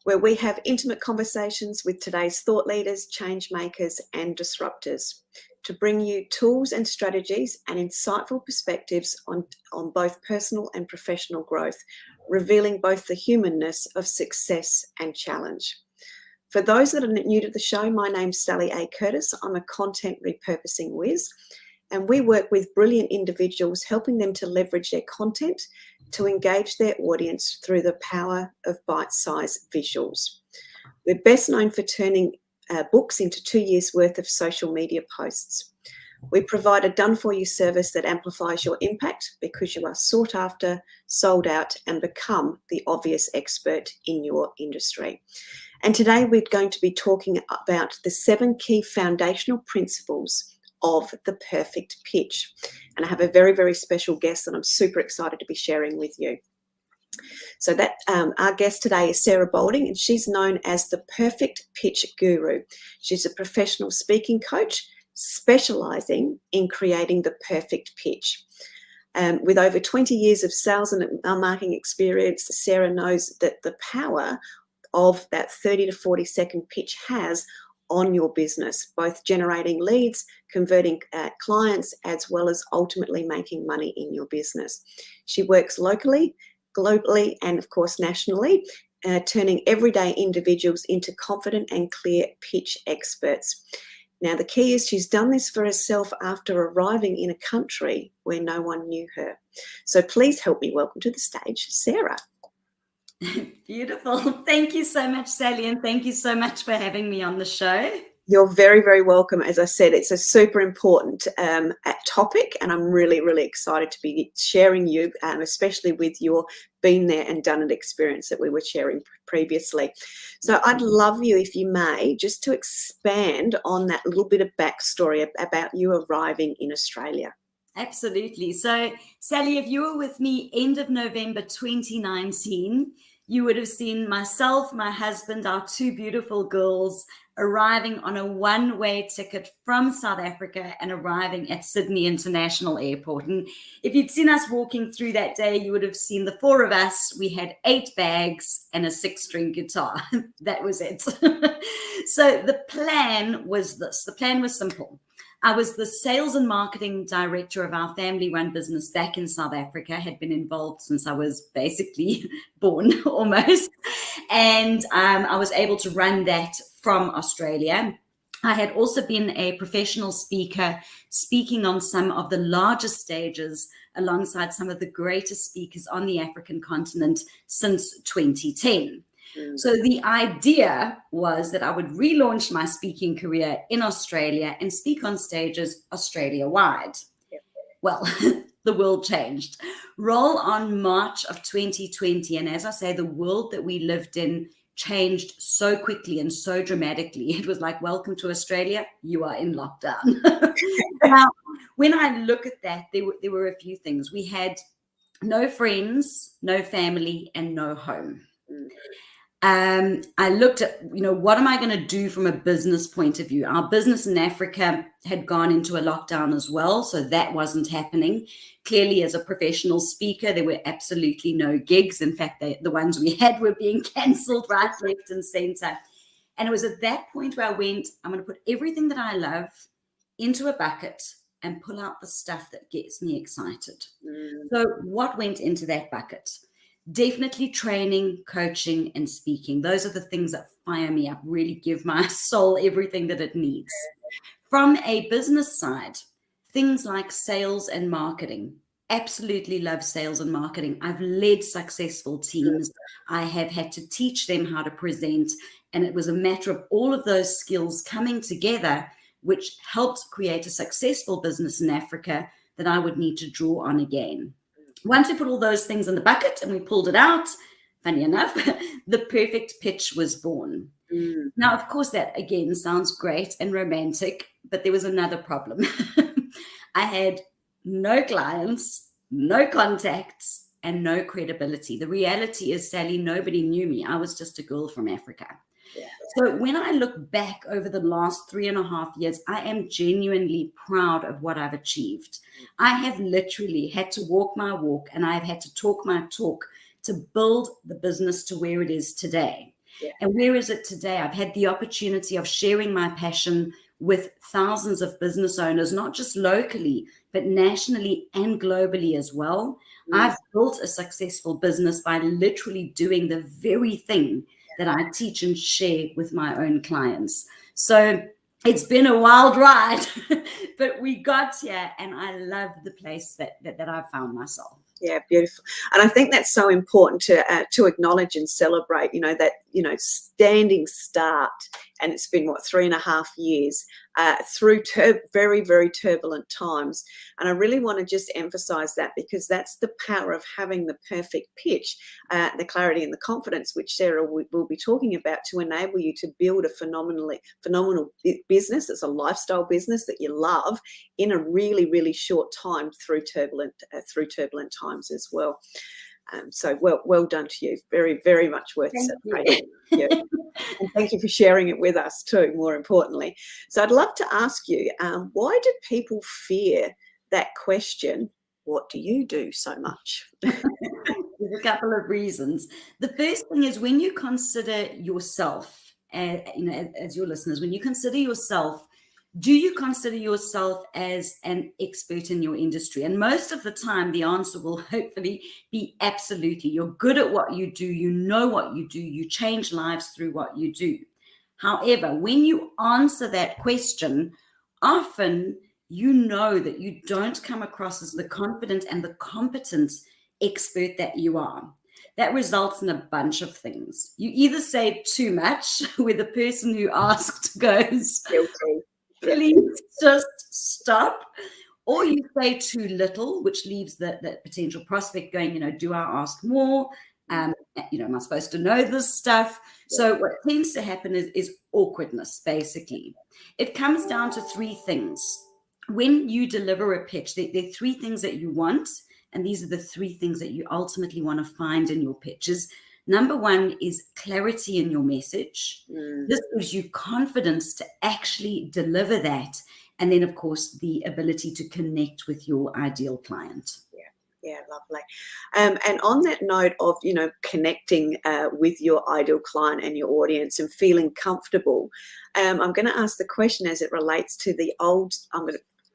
where we have intimate conversations with today's thought leaders, change makers, and disruptors to bring you tools and strategies and insightful perspectives on both personal and professional growth, revealing both the humanness of success and challenge. For those that are new to the show, my name's Sally A. Curtis. I'm a content repurposing whiz, and we work with brilliant individuals, helping them to leverage their content to engage their audience through the power of bite-sized visuals. We're best known for turning books into 2 years' worth of social media posts. We provide a done-for-you service that amplifies your impact because you are sought after, sold out, and become the obvious expert in your industry. And today we're going to be talking about the 7 key foundational principles of the perfect pitch. And I have a very, very special guest that I'm super excited to be sharing with you. So that our guest today is Sarah Bauling, and she's known as the perfect pitch guru. She's a professional speaking coach specialising in creating the perfect pitch. With over 20 years of sales and marketing experience, Sarah knows that the power of that 30 to 40 second pitch has on your business, both generating leads, converting clients, as well as ultimately making money in your business. She works locally, globally, and of course nationally, turning everyday individuals into confident and clear pitch experts. Now, the key is she's done this for herself after arriving in a country where no one knew her. So please help me welcome to the stage, Sarah. Beautiful. Thank you so much, Sally, and thank you so much for having me on the show. You're very, very welcome. As I said, it's a super important topic, and I'm really, really excited to be sharing you, especially with your been there and done it experience that we were sharing previously. So I'd love you, if you may, just to expand on that little bit of backstory about you arriving in Australia. Absolutely. So, Sally, if you were with me end of November 2019, you would have seen myself, my husband, our 2 beautiful girls arriving on a one-way ticket from South Africa and arriving at Sydney International Airport. And if you'd seen us walking through that day, you would have seen the 4 of us. We had 8 bags and a 6-string guitar. That was it. So the plan was this. The plan was simple. I was the sales and marketing director of our family-run business back in South Africa, had been involved since I was basically born almost. And I was able to run that from Australia. I had also been a professional speaker, speaking on some of the largest stages alongside some of the greatest speakers on the African continent since 2010. So the idea was that I would relaunch my speaking career in Australia and speak on stages Australia-wide. Yep. Well, the world changed. Roll on March of 2020, and as I say, the world that we lived in changed so quickly and so dramatically. It was like, welcome to Australia, you are in lockdown. Now, when I look at that, there were a few things. We had no friends, no family, and no home. I looked at, what am I going to do from a business point of view? Our business in Africa had gone into a lockdown as well, so that wasn't happening. Clearly, as a professional speaker, there were absolutely no gigs. In fact, the ones we had were being cancelled right, left, and center. And it was at that point where I went, I'm going to put everything that I love into a bucket and pull out the stuff that gets me excited. So what went into that bucket? Definitely training, coaching, and speaking. Those are the things that fire me up, really give my soul everything that it needs. From a business side, things like sales and marketing. Absolutely love sales and marketing. I've led successful teams. I have had to teach them how to present. And it was a matter of all of those skills coming together, which helped create a successful business in Africa that I would need to draw on again. Once we put all those things in the bucket and we pulled it out, funny enough, the perfect pitch was born. Now, of course, that again sounds great and romantic, but there was another problem. I had no clients, no contacts, and no credibility. The reality is, Sally, nobody knew me. I was just a girl from Africa. Yeah. So when I look back over the last 3.5 years, I am genuinely proud of what I've achieved. I have literally had to walk my walk and I've had to talk my talk to build the business to where it is today. Yeah. And where is it today? I've had the opportunity of sharing my passion with thousands of business owners, not just locally, but nationally and globally as well. I've built a successful business by literally doing the very thing that I teach and share with my own clients. So it's been a wild ride, but we got here, and I love the place that I've found myself. Yeah, beautiful. And I think that's so important to acknowledge and celebrate, that, standing start. And it's been, 3.5 years through very, very turbulent times. And I really want to just emphasize that, because that's the power of having the perfect pitch, the clarity and the confidence, which Sarah will be talking about, to enable you to build a phenomenal business. It's a lifestyle business that you love in a really, really short time through turbulent times as well. So well done to you. Very, very much worth celebrating. Yeah. And thank you for sharing it with us too, more importantly. So I'd love to ask you, why do people fear that question, what do you do, so much? There's a couple of reasons. The first thing is, when you consider yourself, as your listeners, when you consider yourself, do you consider yourself as an expert in your industry? And most of the time, the answer will hopefully be absolutely. You're good at what you do. You know what you do. You change lives through what you do. However, when you answer that question, often you know that you don't come across as the confident and the competent expert that you are. That results in a bunch of things. You either say too much, where the person who asked goes, Guilty. please just stop. Or you say too little, which leaves the potential prospect going, do I ask more? Am I supposed to know this stuff? So what tends to happen is awkwardness, basically. It comes down to three things. When you deliver a pitch, there are three things that you want, and these are the three things that you ultimately want to find in your pitches. Number one is clarity in your message. This gives you confidence to actually deliver that. And then, of course, the ability to connect with your ideal client. Yeah, lovely. And on that note of, connecting with your ideal client and your audience and feeling comfortable, I'm going to ask the question as it relates to the old,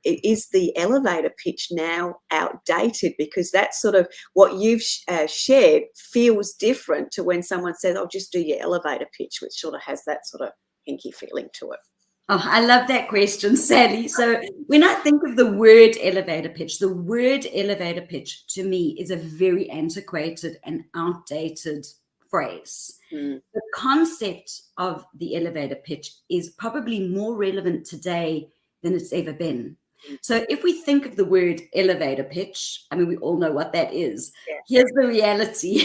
is the elevator pitch now outdated? Because that's sort of what you've shared feels different to when someone says, "Oh, just do your elevator pitch," which sort of has that sort of hinky feeling to it. Oh, I love that question, Sally. So when I think of the word elevator pitch to me is a very antiquated and outdated phrase. The concept of the elevator pitch is probably more relevant today than it's ever been. So if we think of the word elevator pitch, we all know what that is. Yeah. Here's the reality.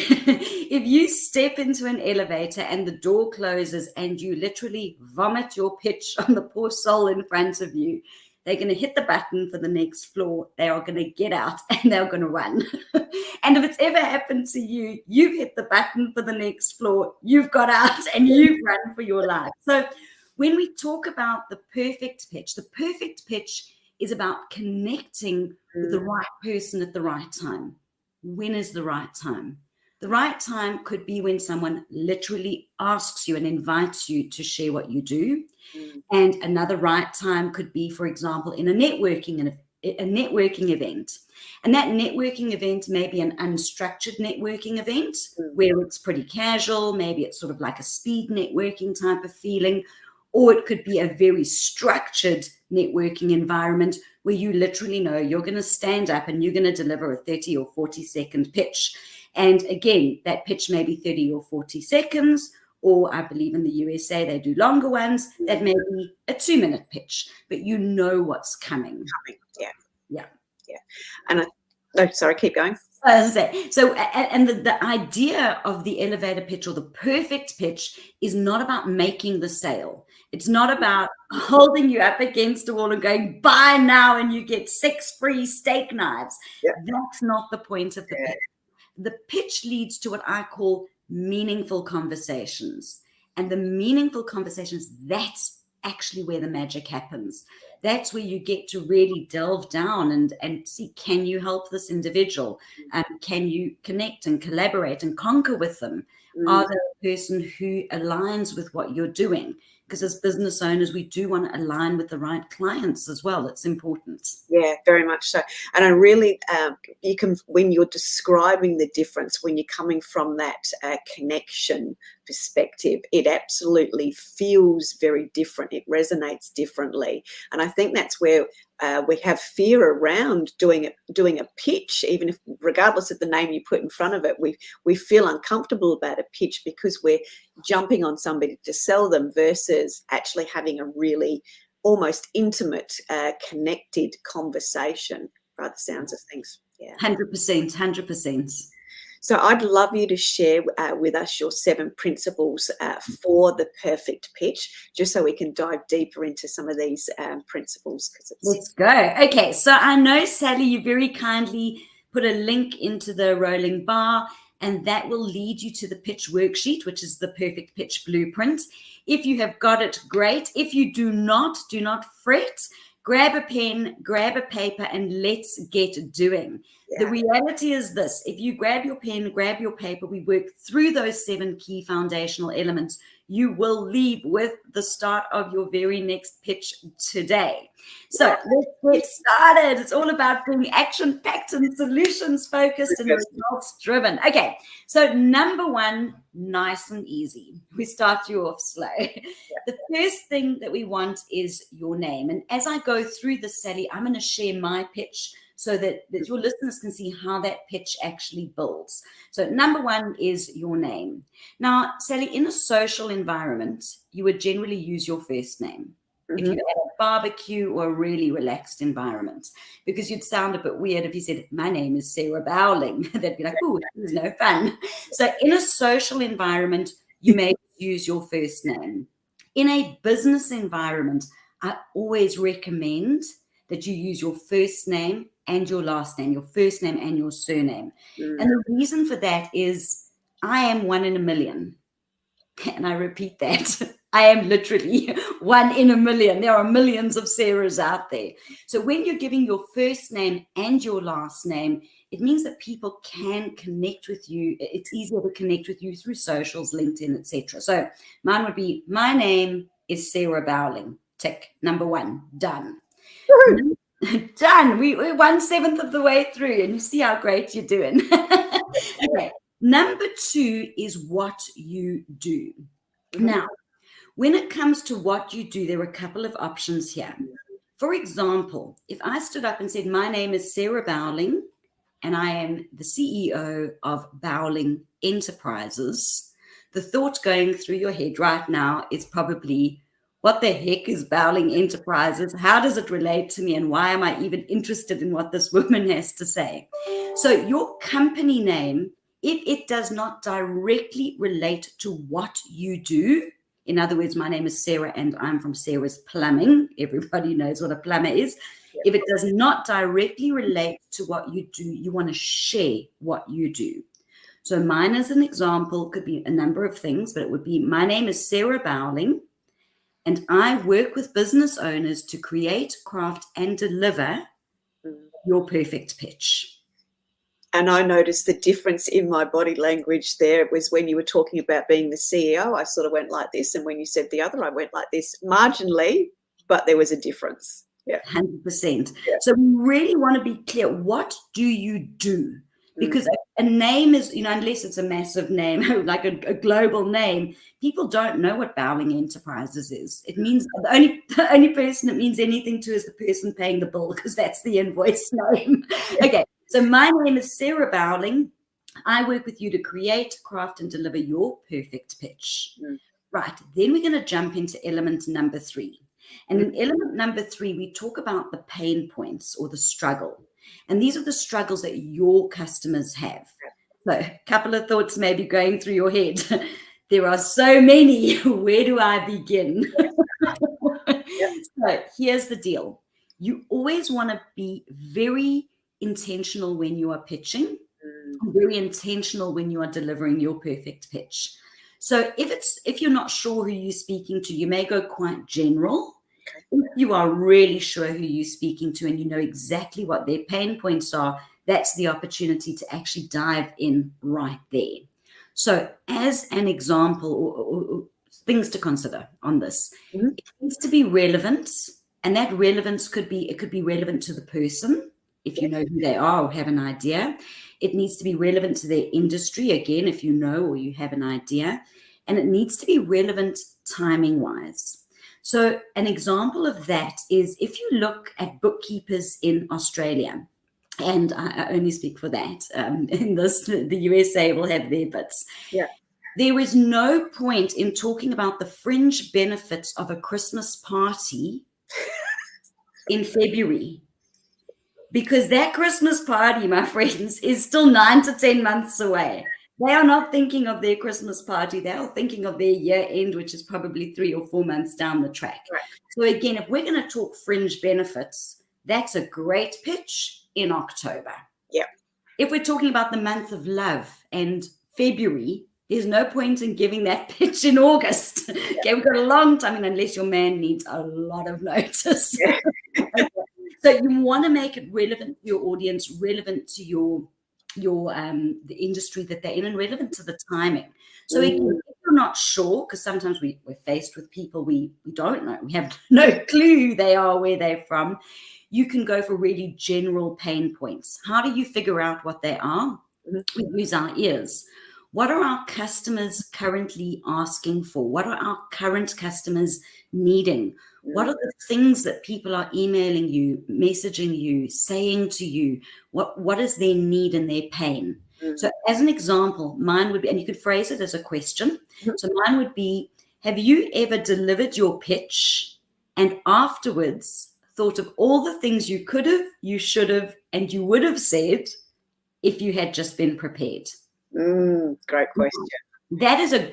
If you step into an elevator and the door closes and you literally vomit your pitch on the poor soul in front of you, they're going to hit the button for the next floor. They are going to get out and they're going to run. And if it's ever happened to you, you've hit the button for the next floor, you've got out and you've run for your life. So when we talk about the perfect pitch is about connecting with the right person at the right time. When is the right time? The right time could be when someone literally asks you and invites you to share what you do. And another right time could be, for example, in a networking event. And that networking event may be an unstructured networking event where it's pretty casual. Maybe it's sort of like a speed networking type of feeling. Or it could be a very structured networking environment where you literally know you're going to stand up and you're going to deliver a 30 or 40-second pitch. And again, that pitch may be 30 or 40 seconds, or I believe in the USA they do longer ones. That may be a 2-minute pitch, but you know what's coming. Yeah. And sorry, keep going. So, and the idea of the elevator pitch or the perfect pitch is not about making the sale. It's not about holding you up against a wall and going, buy now and you get 6 free steak knives. Yeah. That's not the point of the pitch. The pitch leads to what I call meaningful conversations. And the meaningful conversations, that's actually where the magic happens. That's where you get to really delve down and see, can you help this individual? Can you connect and collaborate and conquer with them? Are there person who aligns with what you're doing. Because as business owners, we do want to align with the right clients as well. It's important. Yeah, very much so. And I really, you can, when you're describing the difference, when you're coming from that connection perspective, it absolutely feels very different. It resonates differently. And I think that's where we have fear around doing a pitch, even if, regardless of the name you put in front of it, we feel uncomfortable about a pitch because we're jumping on somebody to sell them versus actually having a really almost intimate, connected conversation by the sounds of things. Yeah. 100%, 100%. So I'd love you to share with us your 7 principles for the perfect pitch, just so we can dive deeper into some of these principles. Let's go. Okay, so I know, Sally, you very kindly put a link into the rolling bar, and that will lead you to the pitch worksheet, which is the perfect pitch blueprint. If you have got it, great. If you do not fret. Grab a pen, grab a paper, and let's get doing. Yeah. The reality is this: if you grab your pen, grab your paper, we work through those 7 key foundational elements, you will leave with the start of your very next pitch today. So let's get started. It's all about being action-packed and solutions-focused and results-driven. Okay, so number 1, nice and easy. We start you off slow. The first thing that we want is your name. And as I go through this, Sally, I'm going to share my pitch so that your listeners can see how that pitch actually builds. So number 1 is your name. Now, Sally, in a social environment, you would generally use your first name. If you're at a barbecue or a really relaxed environment, because you'd sound a bit weird if you said, my name is Sarah Bauling. They'd be like, oh, that was no fun. So in a social environment, you may use your first name. In a business environment, I always recommend that you use your first name and your last name, your first name and your surname. And the reason for that is I am 1 in a million. And I repeat that. I am literally 1 in a million. There are millions of Sarahs out there. So when you're giving your first name and your last name, it means that people can connect with you. It's easier to connect with you through socials, LinkedIn, etc. So mine would be, my name is Sarah Bauling. Tick. Number 1. Done. Done. We're 1/7 of the way through, and you see how great you're doing. Okay. Number 2 is what you do. Now, when it comes to what you do, there are a couple of options here. For example, if I stood up and said, my name is Sarah Bauling, and I am the CEO of Bauling Enterprises, the thought going through your head right now is probably, what the heck is Bauling Enterprises? How does it relate to me? And why am I even interested in what this woman has to say? So your company name, if it does not directly relate to what you do, in other words, my name is Sarah and I'm from Sarah's Plumbing. Everybody knows what a plumber is. If it does not directly relate to what you do, you want to share what you do. So mine, as an example, could be a number of things, but it would be, my name is Sarah Bauling, and I work with business owners to create, craft, and deliver your perfect pitch. And I noticed the difference in my body language there. It was when you were talking about being the CEO, I sort of went like this. And when you said the other, I went like this, marginally, but there was a difference. Yeah. 100%. Yeah. So we really want to be clear. What do you do? Because a name is, unless it's a massive name, like a global name, people don't know what Bauling Enterprises is. It means the only person it means anything to is the person paying the bill, because that's the invoice name. Okay. So my name is Sarah Bauling. I work with you to create, craft, and deliver your perfect pitch. Right. Then we're going to jump into element number 3. And in element number 3, we talk about the pain points or the struggle. And these are the struggles that your customers have. So a couple of thoughts maybe going through your head. There are so many. Where do I begin? So here's the deal. You always want to be very intentional when you are pitching, very intentional when you are delivering your perfect pitch. So if you're not sure who you're speaking to, you may go quite general. If you are really sure who you're speaking to and you know exactly what their pain points are, that's the opportunity to actually dive in right there. So as an example, or things to consider on this, it needs to be relevant, and that relevance could be relevant to the person, if you know who they are or have an idea. It needs to be relevant to their industry, again, if you know or you have an idea, and it needs to be relevant timing-wise. So an example of that is if you look at bookkeepers in Australia, and I only speak for that. In this, the USA will have their bits. Yeah. There is no point in talking about the fringe benefits of a Christmas party in February, because that Christmas party, my friends, is still 9 to 10 months away. They are not thinking of their Christmas party. They are thinking of their year end, which is probably 3 or 4 months down the track. Right. So again, if we're going to talk fringe benefits, that's a great pitch in October. Yeah. If we're talking about the month of love and February, there's no point in giving that pitch in August. Yeah. Okay, we've got a long time, unless your man needs a lot of notice. Yeah. So you want to make it relevant to your audience, relevant to your the industry that they're in, and relevant to the timing. So again, if you're not sure, because sometimes we're faced with people we don't know, we have no clue who they are, where they're from, you can go for really general pain points. How do you figure out what they are? We use our ears. What are our customers currently asking for? What are our current customers needing? What are the things that people are emailing you, messaging you, saying to you? What is their need and their pain? So as an example, mine would be, and you could phrase it as a question. So mine would be, have you ever delivered your pitch and afterwards thought of all the things you could have, you should have, and you would have said if you had just been prepared? Great question. That is a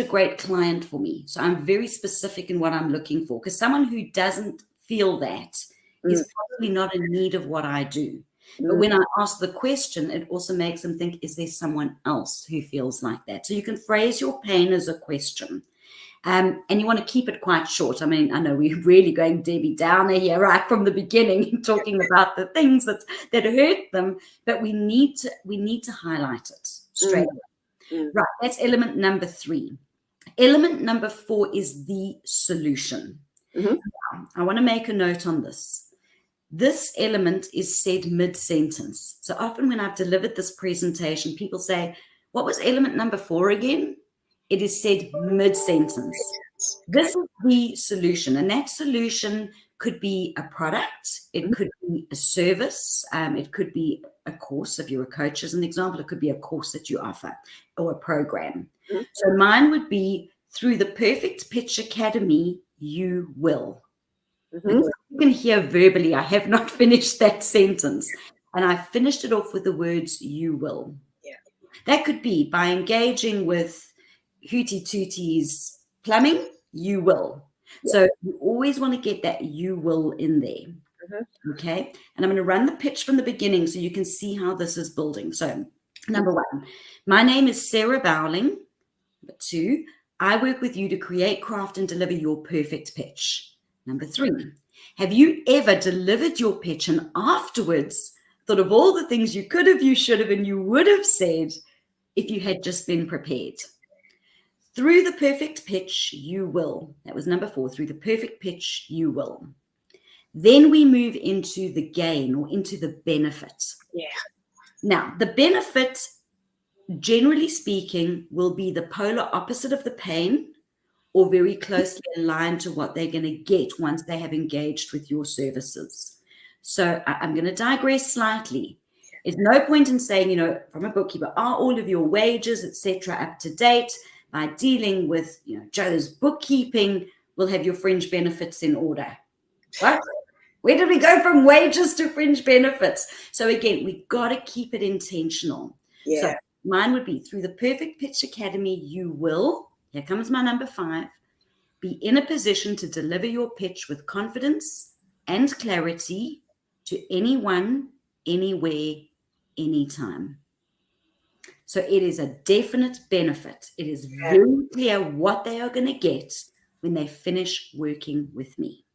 great client for me. So I'm very specific in what I'm looking for, because someone who doesn't feel that is probably not in need of what I do. But when I ask the question, it also makes them think, is there someone else who feels like that? So you can phrase your pain as a question. And you want to keep it quite short. I mean, I know we're really going Debbie Downer here right from the beginning, talking about the things that hurt them, but we need to highlight it straight away. Right, that's element number 3. Element number 4 is the solution. Now, I want to make a note on this. This element is said mid-sentence. So often when I've delivered this presentation, people say, what was element number 4 again? It is said mid-sentence. This is the solution, and that solution could be a product, it could be a service, it could be a course. If you're a coach, as an example, it could be a course that you offer or a program. So mine would be, through the Perfect Pitch Academy, you will. You can hear verbally, I have not finished that sentence, and I finished it off with the words you will. Yeah. That could be by engaging with Hootie Tootie's plumbing, you will. Yeah. So you always want to get that you will in there. Okay. And I'm going to run the pitch from the beginning so you can see how this is building. So number 1, my name is Sarah Bauling. Number 2, I work with you to create, craft, and deliver your perfect pitch. Number 3, have you ever delivered your pitch and afterwards thought of all the things you could have, you should have, and you would have said if you had just been prepared? Through the perfect pitch, you will. That was number 4. Through the perfect pitch, you will. Then we move into the gain, or into the benefit. Yeah. Now, the benefit, generally speaking, will be the polar opposite of the pain, or very closely aligned to what they're going to get once they have engaged with your services. So I'm going to digress slightly. There's no point in saying, from a bookkeeper, are all of your wages, etc., up to date? By dealing with, Joe's bookkeeping, we'll have your fringe benefits in order. What? Where did we go from wages to fringe benefits? So again, we got to keep it intentional. Yeah. So mine would be, through the Perfect Pitch Academy, you will, here comes my number 5, be in a position to deliver your pitch with confidence and clarity to anyone, anywhere, anytime. So it is a definite benefit. It is very clear what they are going to get when they finish working with me.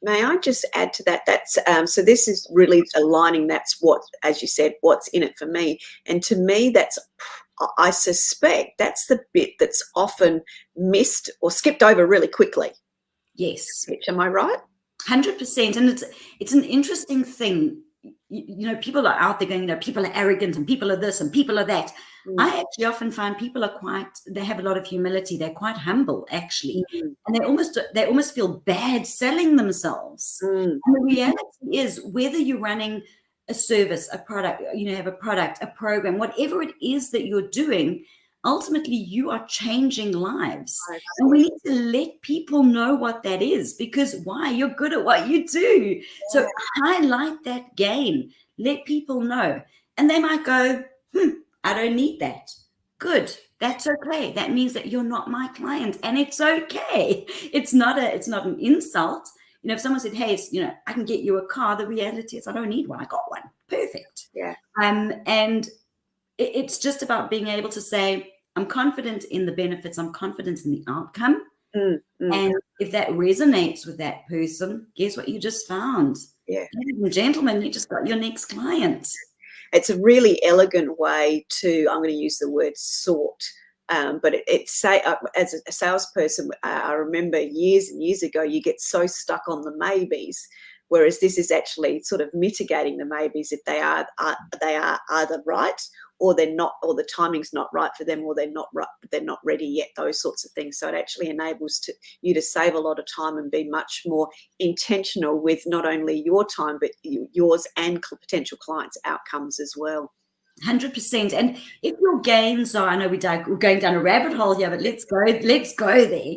May I just add to that? That's so this is really aligning. That's what, as you said, what's in it for me. And to me, I suspect that's the bit that's often missed or skipped over really quickly. Yes. Am I right? 100%. And it's an interesting thing. You know, people are out there going, you know, people are arrogant and people are this and people are that. I actually often find people are they have a lot of humility. They're quite humble, actually. And they almost feel bad selling themselves. And the reality is, whether you're running a service, a product, you know, have a product, a program, whatever it is that you're doing, ultimately you are changing lives. And we need to let people know what that is, because why? You're good at what you do. So highlight that gain, let people know. And they might go, I don't need that. Good. That's okay. That means that you're not my client, and it's okay. It's not an insult. You know, if someone said, hey, you know, I can get you a car, the reality is I don't need one. I got one. Perfect. Yeah. And it's just about being able to say, I'm confident in the benefits, I'm confident in the outcome. And if that resonates with that person, guess what you just found? Yeah. Ladies and gentlemen, you just got your next client. It's a really elegant way to, I'm going to use the word sort, but as a salesperson, I remember years and years ago, you get so stuck on the maybes, whereas this is actually sort of mitigating the maybes if they are either right or they're not, or the timing's not right for them, or they're not right, they're not ready yet, those sorts of things. So it actually enables you to save a lot of time and be much more intentional with not only your time, but yours and potential clients' outcomes as well. 100%. And if your gains are, I know we're going down a rabbit hole here, but let's go there.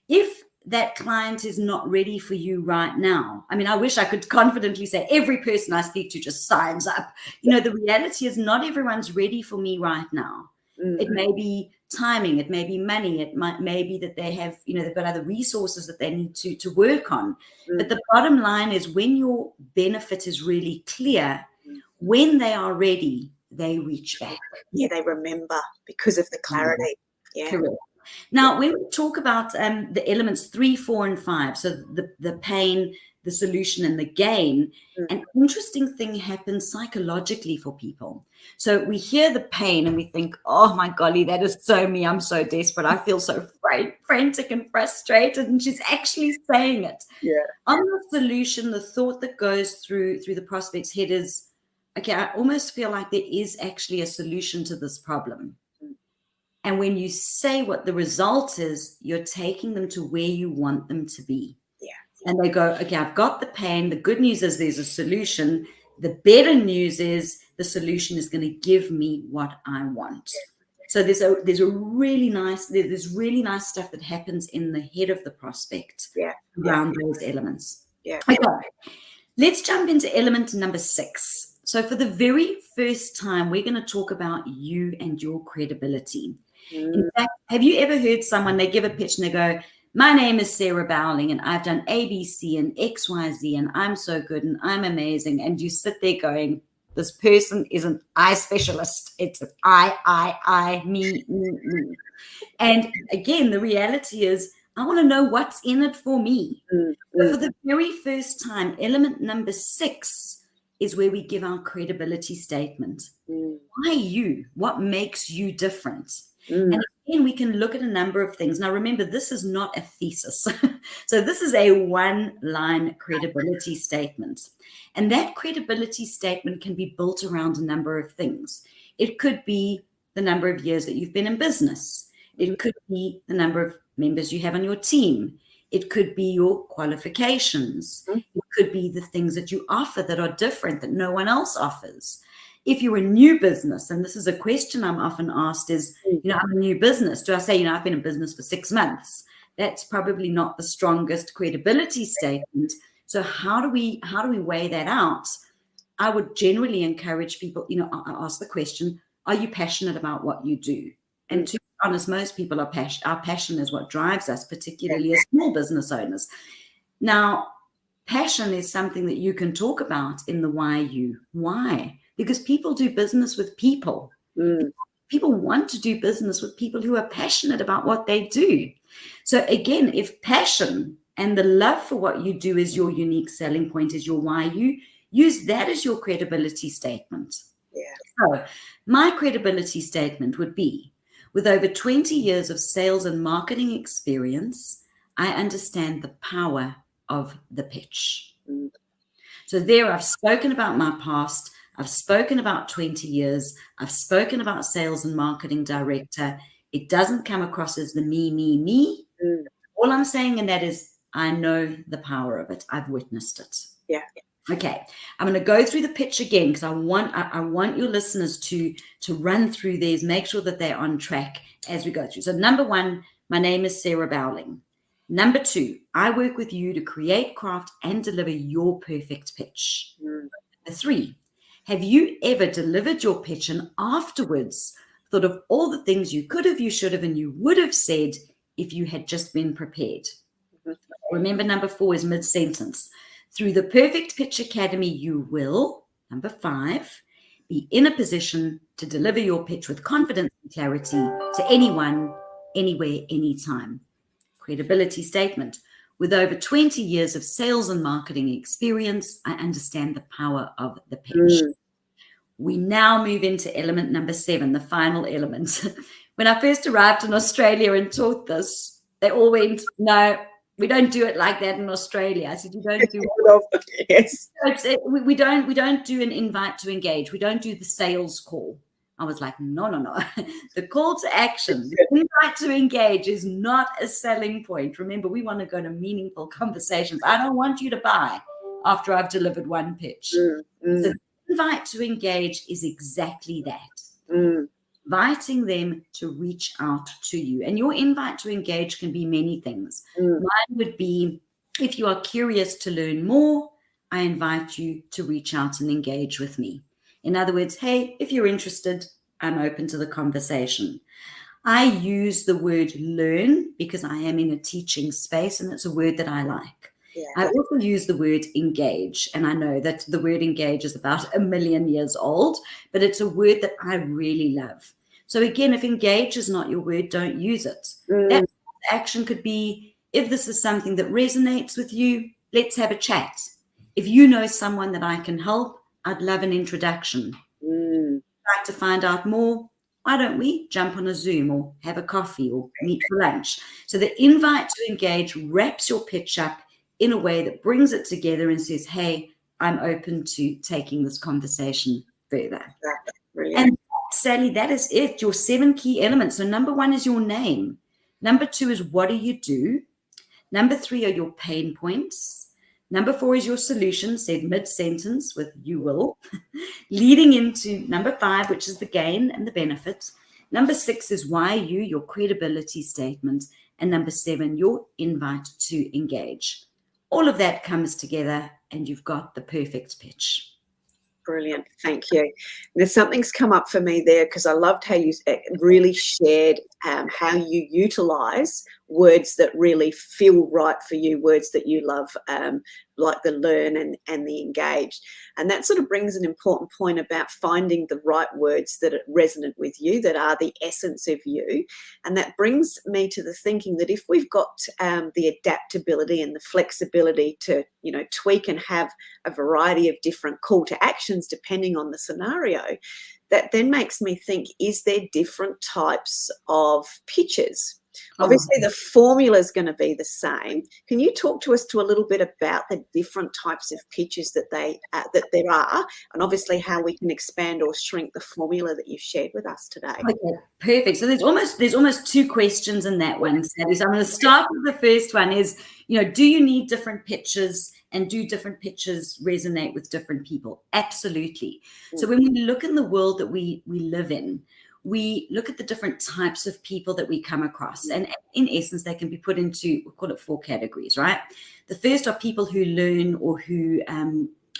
If that client is not ready for you right now, I mean, I wish I could confidently say every person I speak to just signs up. You know, the reality is not everyone's ready for me right now. It may be timing, it may be money, it may be that they have, you know, they've got other resources that they need to work on. But the bottom line is, when your benefit is really clear, when they are ready, they reach back. Yeah, they remember because of the clarity. Yeah. Correct. Now, when we talk about the elements 3, 4, and 5, so the pain, the solution, and the gain, an interesting thing happens psychologically for people. So we hear the pain and we think, oh my golly, that is so me. I'm so desperate. I feel so frantic and frustrated. And she's actually saying it. Yeah. On the solution, the thought that goes through the prospect's head is, okay, I almost feel like there is actually a solution to this problem. And when you say what the result is, you're taking them to where you want them to be. Yeah. And they go, okay, I've got the pain. The good news is there's a solution. The better news is the solution is going to give me what I want. So there's really nice stuff that happens in the head of the prospect around those elements. Yeah. Okay. Let's jump into element number 6. So for the very first time, we're going to talk about you and your credibility. In fact, have you ever heard someone, they give a pitch and they go, my name is Sarah Bauling and I've done ABC and XYZ and I'm so good and I'm amazing. And you sit there going, this person is an I specialist. It's an I, me. And again, the reality is, I want to know what's in it for me. So for the very first time, element number 6 is where we give our credibility statement. Why you? What makes you different? And again, we can look at a number of things. Now, remember, this is not a thesis. So this is a one-line credibility statement. And that credibility statement can be built around a number of things. It could be the number of years that you've been in business. It could be the number of members you have on your team. It could be your qualifications. It could be the things that you offer that are different, that no one else offers. If you're a new business, and this is a question I'm often asked is, you know, I'm a new business. Do I say, you know, I've been in business for 6 months? That's probably not the strongest credibility statement. So how do we weigh that out? I would generally encourage people, you know, I ask the question, are you passionate about what you do? And to be honest, most people are passionate. Our passion is what drives us, particularly as small business owners. Now, passion is something that you can talk about in the why you. Why? Because people do business with people. People want to do business with people who are passionate about what they do. So again, if passion and the love for what you do is your unique selling point, is your why. You use that as your credibility statement. Yeah. So my credibility statement would be, with over 20 years of sales and marketing experience, I understand the power of the pitch. Mm. So there I've spoken about my past. I've spoken about 20 years. I've spoken about sales and marketing director. It doesn't come across as the me. Mm. All I'm saying in that is I know the power of it. I've witnessed it. Yeah. Okay, I'm going to go through the pitch again because I want your listeners to run through these, make sure that they're on track as we go through. So number 1, my name is Sarah Bauling. Number 2, I work with you to create, craft, and deliver your perfect pitch. Mm. Number 3, have you ever delivered your pitch and afterwards thought of all the things you could have, you should have, and you would have said if you had just been prepared? Mm-hmm. Remember, number 4 is mid-sentence. Through the Perfect Pitch Academy, you will, number 5, be in a position to deliver your pitch with confidence and clarity to anyone, anywhere, anytime. Credibility statement. With over 20 years of sales and marketing experience, I understand the power of the pitch. Mm. We now move into element number 7, the final element. When I first arrived in Australia and taught this, they all went, no, we don't do it like that in Australia. I said, you don't do it. Yes. We don't do an invite to engage. We don't do the sales call. I was like, no. The call to action, the invite to engage is not a selling point. Remember, we want to go to meaningful conversations. I don't want you to buy after I've delivered one pitch. So the invite to engage is exactly that. Inviting them to reach out to you. And your invite to engage can be many things. Mine would be, if you are curious to learn more, I invite you to reach out and engage with me. In other words, hey, if you're interested, I'm open to the conversation. I use the word learn because I am in a teaching space and it's a word that I like. Yeah. I also use the word engage, and I know that the word engage is about 1 million years old, but it's a word that I really love. So again, if engage is not your word, don't use it. That action could be, if this is something that resonates with you, let's have a chat. If you know someone that I can help, I'd love an introduction. Like to find out more, why don't we jump on a Zoom or have a coffee or meet for lunch? So the invite to engage wraps your pitch up in a way that brings it together and says, hey, I'm open to taking this conversation further. And Sally, that is it, your 7 key elements. So number 1 is your name. Number 2 is what do you do? Number 3 are your pain points. Number 4 is your solution, said mid-sentence with you will, leading into number 5, which is the gain and the benefit. Number 6 is why you, your credibility statement. And number 7, your invite to engage. All of that comes together and you've got the perfect pitch. Brilliant. Thank you. There's something's come up for me there because I loved how you really shared how you utilize words that really feel right for you, words that you love, like the learn and the engage. And that sort of brings an important point about finding the right words that are resonant with you, that are the essence of you. And that brings me to the thinking that if we've got the adaptability and the flexibility to, tweak and have a variety of different call to actions depending on the scenario, that then makes me think, is there different types of pitches? Obviously, the formula is going to be the same. Can you talk to us a little bit about the different types of pitches that there are, and obviously how we can expand or shrink the formula that you've shared with us today? Okay, perfect. So there's almost 2 questions in that one, Sally. So I'm going to start with the first one is, do you need different pitches, and do different pitches resonate with different people? Absolutely. So when we look in the world that we live in, we look at the different types of people that we come across. And in essence, they can be put into, we'll call it 4 categories, right? The first are people who learn or who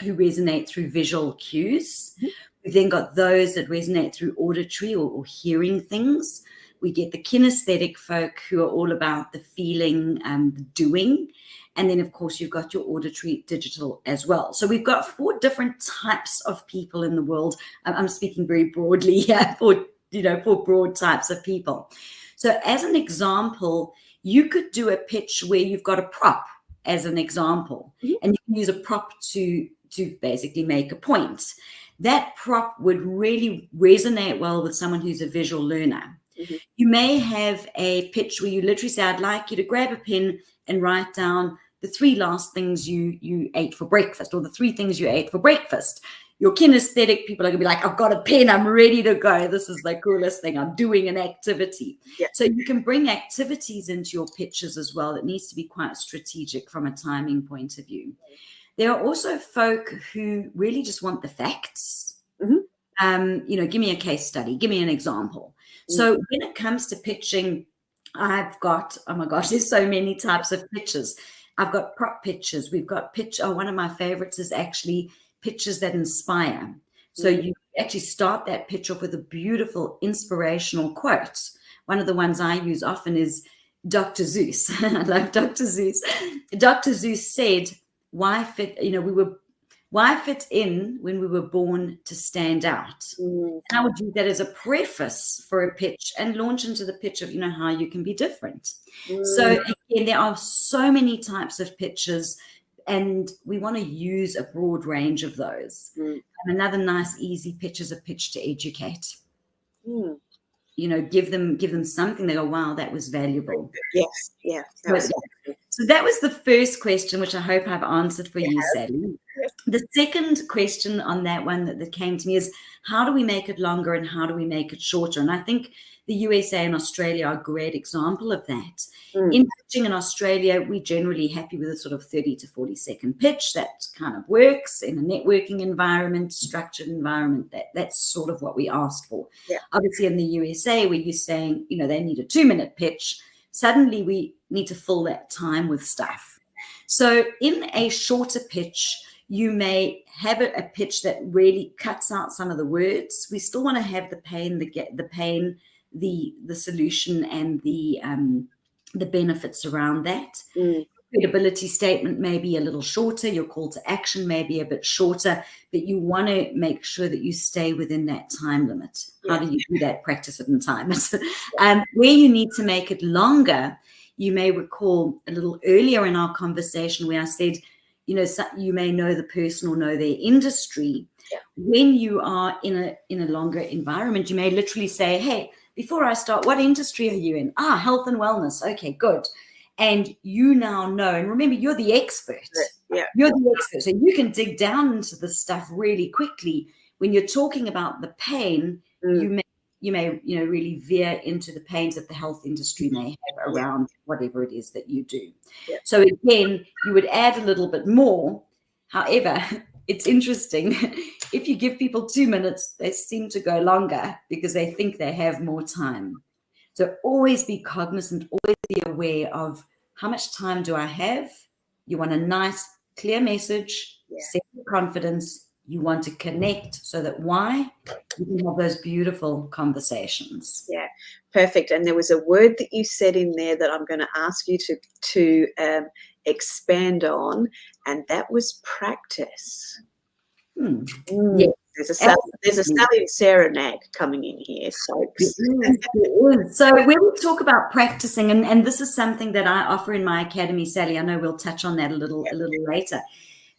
resonate through visual cues. We've then got those that resonate through auditory or hearing things. We get the kinesthetic folk who are all about the feeling, the doing. And then, of course, you've got your auditory digital as well. So we've got 4 different types of people in the world. I'm speaking very broadly here for broad types of people. So as an example, you could do a pitch where you've got a prop. as an example, Mhm. and you can use a prop to basically make a point. That prop would really resonate well with someone who's a visual learner. Mhm. You may have a pitch where you literally say, I'd like you to grab a pen and write down the 3 last things you ate for breakfast, or the 3 things you ate for breakfast. Your kinesthetic people are going to be like, I've got a pen, I'm ready to go. This is the coolest thing. I'm doing an activity. Yeah. So you can bring activities into your pitches as well. It needs to be quite strategic from a timing point of view. There are also folk who really just want the facts. Mhm. Give me a case study, give me an example. Mm. So when it comes to pitching, I've got, oh my gosh, there's so many types of pitches. I've got prop pitches. We've got one of my favorites is actually pitches that inspire. So you actually start that pitch off with a beautiful inspirational quote. One of the ones I use often is Dr. Zeus. I love Dr. Zeus. Dr. Zeus said, why fit in when we were born to stand out? Mm. And I would use that as a preface for a pitch and launch into the pitch of, how you can be different. So again, there are so many types of pitches, and we want to use a broad range of those. And another nice, easy pitch is a pitch to educate. Give them something. They go, wow, that was valuable. Yes, yeah. So that was the first question, which I hope I've answered for you, Sally. The second question on that one that came to me is, how do we make it longer and how do we make it shorter? And I think the USA and Australia are a great example of that. In pitching in Australia, we're generally happy with a sort of 30 to 40 second pitch. That kind of works in a networking environment, structured environment. That's sort of what we asked for. Yeah. Obviously, in the USA, where you're saying, they need a 2-minute pitch, suddenly we need to fill that time with stuff. So in a shorter pitch, you may have a pitch that really cuts out some of the words. We still want to have the pain, the solution, and the benefits around that. Credibility statement may be a little shorter. Your call to action may be a bit shorter, but you want to make sure that you stay within that time limit. How do you do that? Practice it in time. Where you need to make it longer, you may recall a little earlier in our conversation where I said, you may know the person or know their industry. Yeah. When you are in a longer environment, you may literally say, hey, before I start, what industry are you in? Health and wellness. Okay, good. And you now know, and remember, you're the expert. Yeah. You're the expert. So you can dig down into the stuff really quickly. When you're talking about the pain, you may really veer into the pains that the health industry may have around whatever it is that you do. Yeah. So again, you would add a little bit more. However, it's interesting. If you give people 2 minutes, they seem to go longer because they think they have more time. So always be cognizant, always be aware of how much time do I have? You want a nice, clear message, set your confidence. You want to connect so that you can have those beautiful conversations. Yeah, perfect. And there was a word that you said in there that I'm going to ask you to expand on, and that was practice. Yes. There's a Sally Sarah nag coming in here, folks. So when we talk about practicing, and this is something that I offer in my academy, Sally, I know we'll touch on that a little later.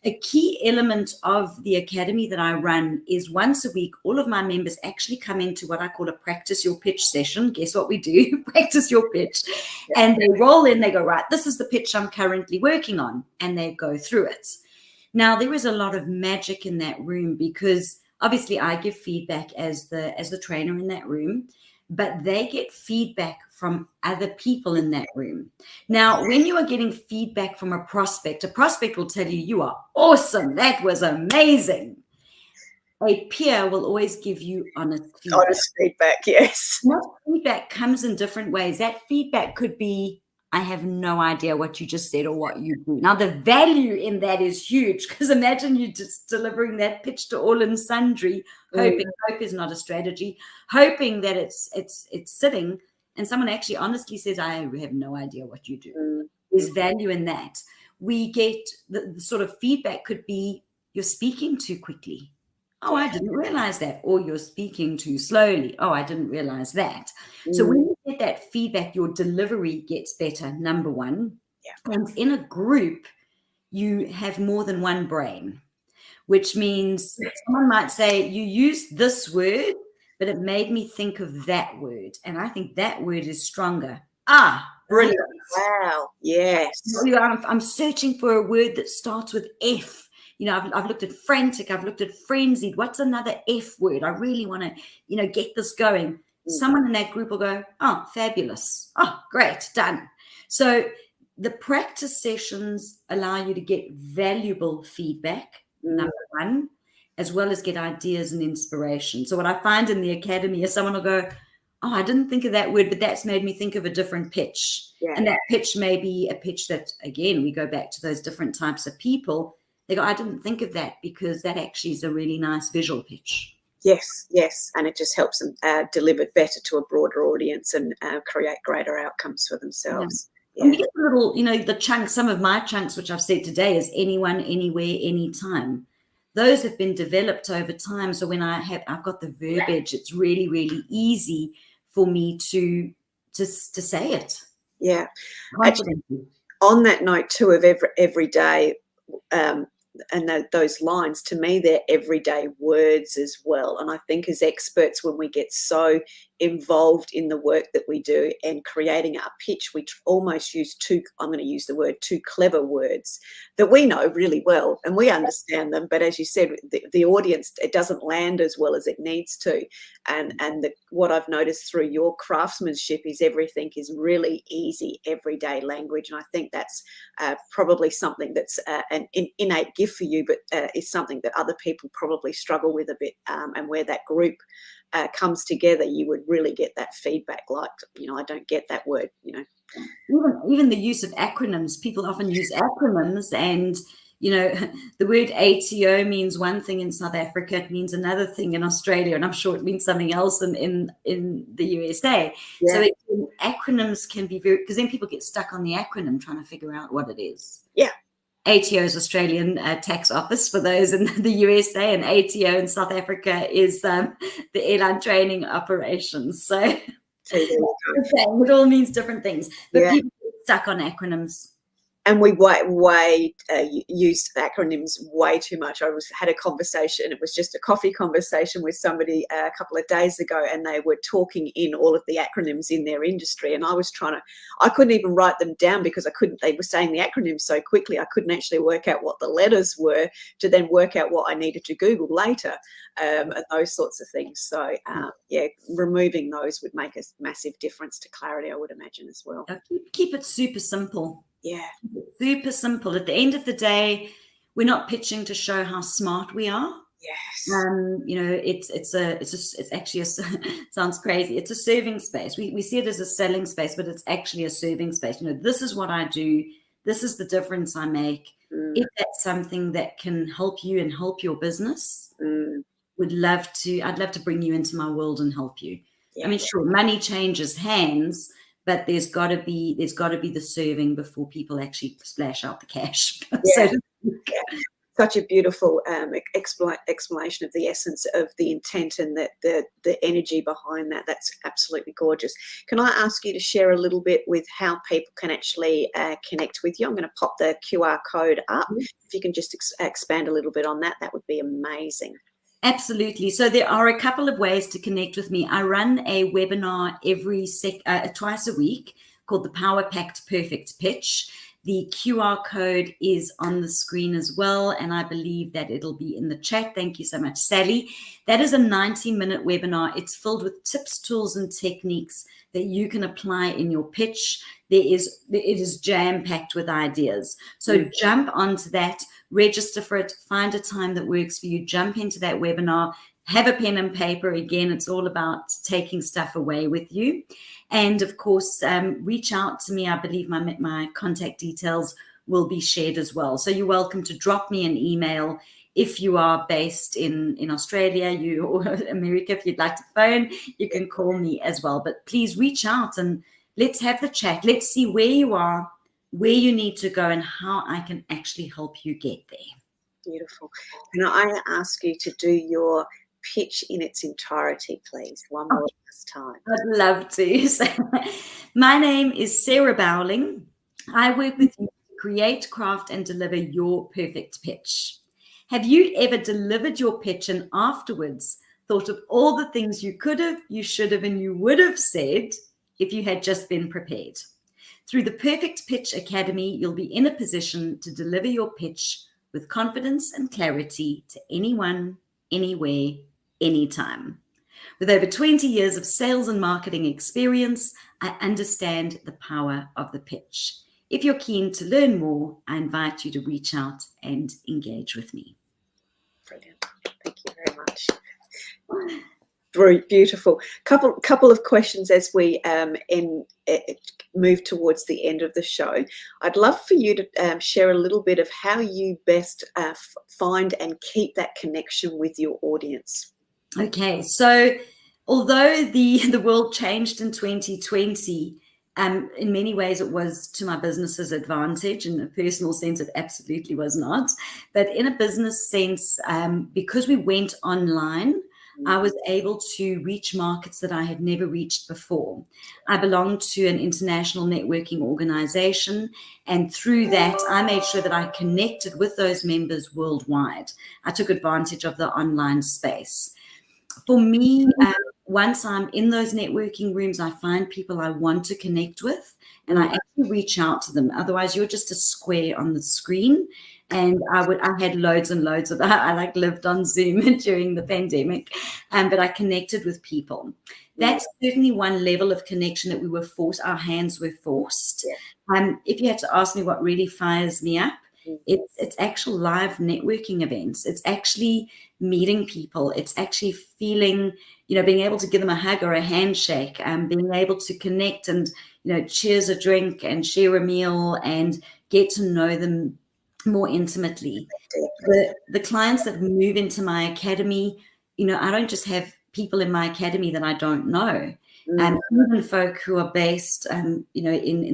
A key element of the academy that I run is once a week, all of my members actually come into what I call a practice your pitch session. Guess what we do? Practice your pitch. And they roll in, they go, right, this is the pitch I'm currently working on. And they go through it. Now, there is a lot of magic in that room because obviously I give feedback as the trainer in that room, but they get feedback from other people in that room. Now, when you are getting feedback from a prospect will tell you, you are awesome. That was amazing. A peer will always give you honest feedback. Honest feedback, yes. That feedback comes in different ways. That feedback could be, I have no idea what you just said or what you do. Now, the value in that is huge because imagine you just delivering that pitch to all and sundry, hoping hope is not a strategy, hoping that it's sitting, and someone actually honestly says, I have no idea what you do. There's value in that. We get the sort of feedback could be, you're speaking too quickly. Oh, I didn't realize that. Or you're speaking too slowly. Oh, I didn't realize that. So when you get that feedback, your delivery gets better, number one. Yeah. And in a group, you have more than one brain, which means someone might say, you used this word, but it made me think of that word. And I think that word is stronger. Ah, brilliant. Wow. Yes. I'm searching for a word that starts with F. I've looked at frantic, I've looked at frenzied. What's another F word? I really want to, get this going. Someone in that group will go, oh, fabulous. Oh, great, done. So the practice sessions allow you to get valuable feedback, number one, as well as get ideas and inspiration. So what I find in the academy is someone will go, oh, I didn't think of that word, but that's made me think of a different pitch. Yeah. And that pitch may be a pitch that, again, we go back to those different types of people. They go, I didn't think of that because that actually is a really nice visual pitch. Yes. And it just helps them deliver better to a broader audience and create greater outcomes for themselves. Yeah. And we get the little, the chunks, some of my chunks, which I've said today, is anyone, anywhere, anytime. Those have been developed over time. So when I've got the verbiage, it's really, really easy for me to say it. Yeah. Actually, on that note too of every day, and those lines, to me, they're everyday words as well. And I think as experts, when we get so involved in the work that we do and creating our pitch, we almost use I'm going to use the word too clever words that we know really well and we understand them. But as you said, the audience, it doesn't land as well as it needs to. And what I've noticed through your craftsmanship is everything is really easy, everyday language. And I think that's probably something that's an innate gift for you, but is something that other people probably struggle with a bit. And where that group comes together, you would really get that feedback like, I don't get that word, Even the use of acronyms. People often use acronyms, and the word ATO means one thing in South Africa, it means another thing in Australia, and I'm sure it means something else in the USA. Yeah. So acronyms can be because then people get stuck on the acronym trying to figure out what it is. Yeah. ATO is Australian Tax Office for those in the USA, and ATO in South Africa is the airline training operations. So it all means different things, but people get stuck on acronyms. And we use acronyms way too much. Had a conversation. It was just a coffee conversation with somebody a couple of days ago, and they were talking in all of the acronyms in their industry. And I couldn't even write them down because they were saying the acronyms so quickly. I couldn't actually work out what the letters were to then work out what I needed to Google later, and those sorts of things. So removing those would make a massive difference to clarity, I would imagine, as well. Keep it super simple. Yeah. Super simple. At the end of the day, we're not pitching to show how smart we are. Yes. It's actually sounds crazy. It's a serving space. We see it as a selling space, but it's actually a serving space. this is what I do. This is the difference I make. If that's something that can help you and help your business, I'd love to bring you into my world and help you. Yeah. I mean, sure, money changes hands, but there's got to be the serving before people actually splash out the cash. Yeah. Such a beautiful explanation of the essence of the intent and the energy behind that. That's absolutely gorgeous. Can I ask you to share a little bit with how people can actually connect with you? I'm going to pop the QR code up. If you can just expand a little bit on that, that would be amazing. Absolutely. So there are a couple of ways to connect with me. I run a webinar twice a week called the Power Packed Perfect Pitch. The QR code is on the screen as well, and I believe that it'll be in the chat. Thank you so much, Sally. That is a 90-minute webinar. It's filled with tips, tools, and techniques that you can apply in your pitch. It is jam-packed with ideas. So jump onto that, register for it, find a time that works for you, jump into that webinar, have a pen and paper. Again, it's all about taking stuff away with you. And of course, reach out to me. I believe my contact details will be shared as well. So you're welcome to drop me an email if you are based in Australia, or America. If you'd like to phone, you can call me as well. But please reach out and let's have the chat. Let's see where you are, where you need to go, and how I can actually help you get there. Beautiful. Can I ask you to do your pitch in its entirety, please? One more last time. I'd love to. So, my name is Sarah Bauling. I work with youth create, craft, and deliver your perfect pitch. Have you ever delivered your pitch and afterwards thought of all the things you could have, you should have, and you would have said if you had just been prepared? Through the Perfect Pitch Academy, you'll be in a position to deliver your pitch with confidence and clarity to anyone, anywhere, anytime. With over 20 years of sales and marketing experience, I understand the power of the pitch. If you're keen to learn more, I invite you to reach out and engage with me. Brilliant. Thank you very much. Very beautiful. Couple of questions as we move towards the end of the show. I'd love for you to share a little bit of how you best find and keep that connection with your audience. Okay, so although the world changed in 2020, in many ways it was to my business's advantage. In a personal sense, it absolutely was not. But in a business sense, because we went online, I was able to reach markets that I had never reached before. I belonged to an international networking organization, and through that, I made sure that I connected with those members worldwide. I took advantage of the online space. For me, once I'm in those networking rooms, I find people I want to connect with, and I actually reach out to them. Otherwise, you're just a square on the screen. And I had loads and loads of that. I lived on Zoom during the pandemic, but I connected with people. That's certainly one level of connection that we were forced, our hands were forced. If you had to ask me what really fires me up, it's actual live networking events. It's actually meeting people. It's actually feeling, being able to give them a hug or a handshake, being able to connect and, cheers a drink and share a meal and get to know them more intimately. The clients that move into my academy, I don't just have people in my academy that I don't know. Even folk who are based, in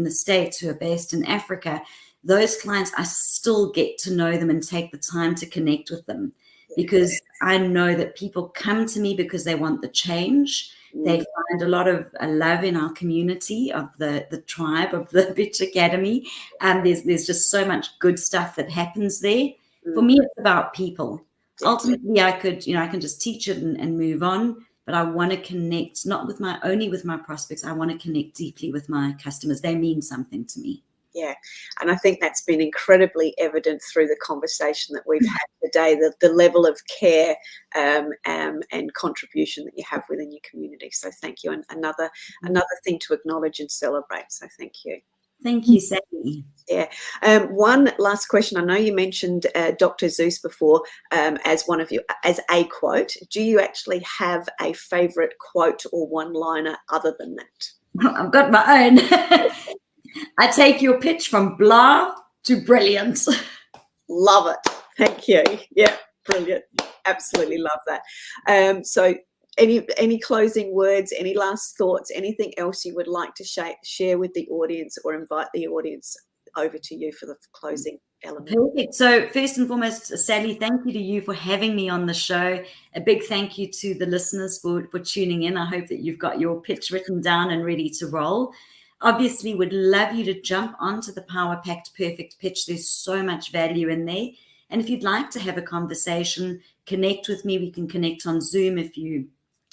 the States, who are based in Africa, those clients, I still get to know them and take the time to connect with them, because I know that people come to me because they want the change. They find a lot of love in our community of the tribe of the Pitch Academy. And there's just so much good stuff that happens there. For me, it's about people. Ultimately, I can just teach it and move on, but I want to connect, not only with my prospects. I want to connect deeply with my customers. They mean something to me. Yeah, and I think that's been incredibly evident through the conversation that we've had today, the level of care and contribution that you have within your community. So thank you. And another thing to acknowledge and celebrate. So thank you. Thank you, Sally. Yeah. One last question. I know you mentioned Dr. Zeus before as a quote. Do you actually have a favourite quote or one-liner other than that? I've got my own. I take your pitch from blah to brilliant. Love it. Thank you. Yeah, brilliant. Absolutely love that. So any closing words, any last thoughts, anything else you would like to share with the audience, or invite the audience over to you for the closing element? Perfect. So first and foremost, Sally, thank you to you for having me on the show. A big thank you to the listeners for tuning in. I hope that you've got your pitch written down and ready to roll. Obviously, would love you to jump onto the Power Packed Perfect Pitch. There's so much value in there. And if you'd like to have a conversation, connect with me. We can connect on Zoom if you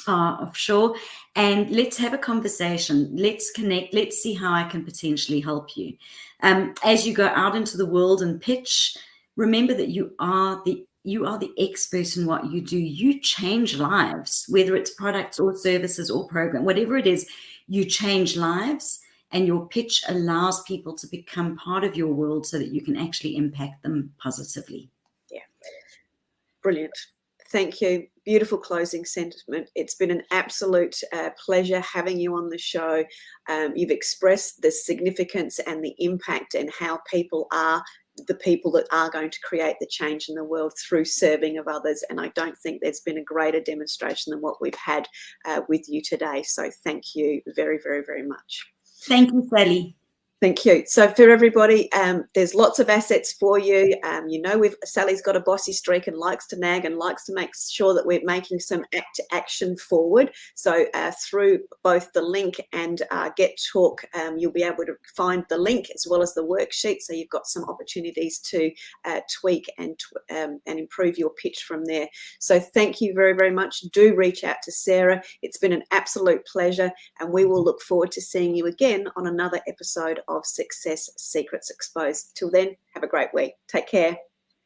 are offshore. And let's have a conversation. Let's connect. Let's see how I can potentially help you. As you go out into the world and pitch, remember that you are the expert in what you do. You change lives, whether it's products or services or program, whatever it is, you change lives. And your pitch allows people to become part of your world so that you can actually impact them positively. Yeah. Brilliant. Thank you. Beautiful closing sentiment. It's been an absolute pleasure having you on the show. You've expressed the significance and the impact and how people are the people that are going to create the change in the world through serving of others. And I don't think there's been a greater demonstration than what we've had with you today. So thank you very, very, very much. Thank you, Sally. Thank you. So for everybody, there's lots of assets for you. You know, Sally's got a bossy streak and likes to nag and likes to make sure that we're making some action forward. So through both the link and Get Talk, you'll be able to find the link as well as the worksheet. So you've got some opportunities to tweak and improve your pitch from there. So thank you very, very much. Do reach out to Sarah. It's been an absolute pleasure, and we will look forward to seeing you again on another episode of Success Secrets Exposed. Till then, have a great week. Take care.